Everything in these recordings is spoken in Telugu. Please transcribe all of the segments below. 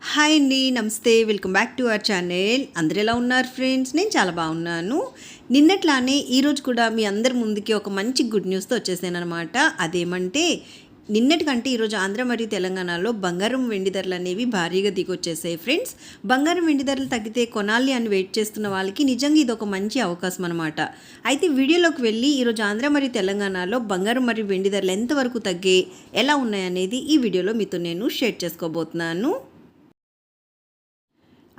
హాయ్ అండి, నమస్తే. Welcome back to our channel. అందరు ఎలా ఉన్నారు ఫ్రెండ్స్? నేను చాలా బాగున్నాను. నిన్నట్లానే ఈరోజు కూడా మీ అందరి ముందుకి ఒక మంచి గుడ్ న్యూస్తో వచ్చేసాను అనమాట. అదేమంటే నిన్నటికంటే ఈరోజు ఆంధ్ర మరియు తెలంగాణలో బంగారం వెండి ధరలు అనేవి భారీగా దిగొచ్చేసాయి ఫ్రెండ్స్. బంగారం వెండి ధరలు తగ్గితే కొనాలి అని వెయిట్ చేస్తున్న వాళ్ళకి నిజంగా ఇది ఒక మంచి అవకాశం అనమాట. అయితే వీడియోలోకి వెళ్ళి ఈరోజు ఆంధ్ర మరియు తెలంగాణలో బంగారం మరియు వెండి ధరలు ఎంతవరకు తగ్గాయి, ఎలా ఉన్నాయనేది ఈ వీడియోలో మీతో నేను షేర్ చేసుకోబోతున్నాను.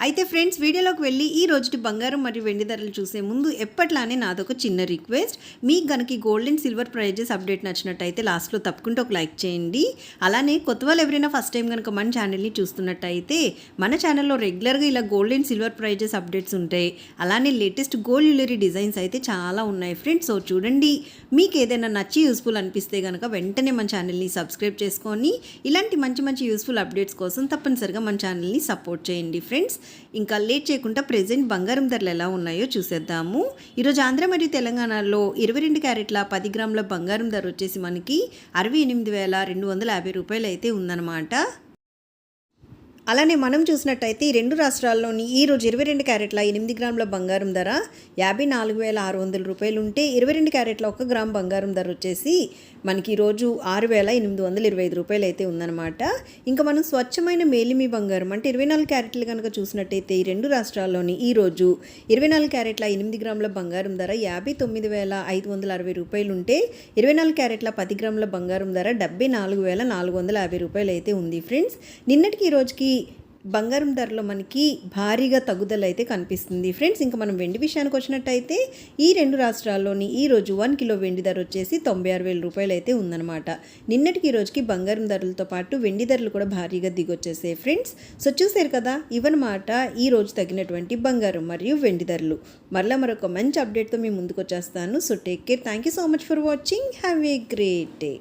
అయితే ఫ్రెండ్స్, వీడియోలోకి వెళ్ళి ఈ రోజుటి బంగారం మరియు వెండి ధరలు చూసే ముందు ఎప్పట్లానే నాదొక చిన్న రిక్వెస్ట్. మీకు కనుక gold and silver prizes update నచ్చినట్టయితే లాస్ట్లో తప్పకుండా ఒక లైక్ చేయండి. అలానే కొత్త వాళ్ళు ఎవరైనా ఫస్ట్ టైం కనుక మన ఛానల్ని చూస్తున్నట్టయితే మన ఛానల్లో రెగ్యులర్గా ఇలా gold and silver prizes updates ఉంటాయి. అలానే లేటెస్ట్ గోల్డ్ జ్యువెలరీ డిజైన్స్ అయితే చాలా ఉన్నాయి ఫ్రెండ్స్. సో చూడండి, మీకు ఏదైనా నచ్చి యూస్ఫుల్ అనిపిస్తే కనుక వెంటనే మన ఛానల్ని సబ్స్క్రైబ్ చేసుకొని ఇలాంటి మంచి మంచి యూస్ఫుల్ అప్డేట్స్ కోసం తప్పనిసరిగా మన ఛానల్ని సపోర్ట్ చేయండి ఫ్రెండ్స్. ఇంకా లేట్ చేయకుండా ప్రెజెంట్ బంగారం ధరలు ఎలా ఉన్నాయో చూసేద్దాము. ఈరోజు ఆంధ్ర మరియు తెలంగాణలో 22 క్యారెట్ల 10 గ్రాముల బంగారం ధర వచ్చేసి మనకి 68,250 రూపాయలు అయితే ఉందన్నమాట. అలానే మనం చూసినట్టయితే ఈ రెండు రాష్ట్రాల్లోని ఈరోజు 22 క్యారెట్ల 8 గ్రాముల బంగారం ధర 54,600 రూపాయలు ఉంటే 22 క్యారెట్ల 1 గ్రామ్ బంగారం ధర వచ్చేసి మనకి ఈరోజు 6,825 రూపాయలు అయితే ఉందన్నమాట. ఇంకా మనం స్వచ్ఛమైన మేలిమి బంగారం అంటే 24 క్యారెట్లు కనుక చూసినట్టయితే ఈ రెండు రాష్ట్రాల్లోని ఈరోజు 24 క్యారెట్ల 8 గ్రాముల బంగారం ధర 59,560 రూపాయలు ఉంటే 24 క్యారెట్ల 10 గ్రాముల బంగారం ధర 74,450 రూపాయలు అయితే ఉంది ఫ్రెండ్స్. నిన్నటికి ఈ రోజుకి బంగారం ధరలో మనకి భారీగా తగ్గుదల అయితే కనిపిస్తుంది ఫ్రెండ్స్. ఇంకా మనం వెండి విషయానికి వచ్చినట్టయితే ఈ రెండు రాష్ట్రాల్లోని ఈరోజు 1 కిలో వెండి ధర వచ్చేసి 96,000 రూపాయలు అయితే ఉందన్నమాట. నిన్నటికి ఈ రోజుకి బంగారం ధరలతో పాటు వెండి ధరలు కూడా భారీగా దిగొచ్చేసాయి ఫ్రెండ్స్. సో చూసారు కదా, ఇవన్నమాట ఈ రోజు తగినటువంటి బంగారం మరియు వెండి ధరలు. మరలా మరొక మంచి అప్డేట్తో మీ ముందుకు వచ్చేస్తాను. So take care. Thank you so much for watching. Have a great day.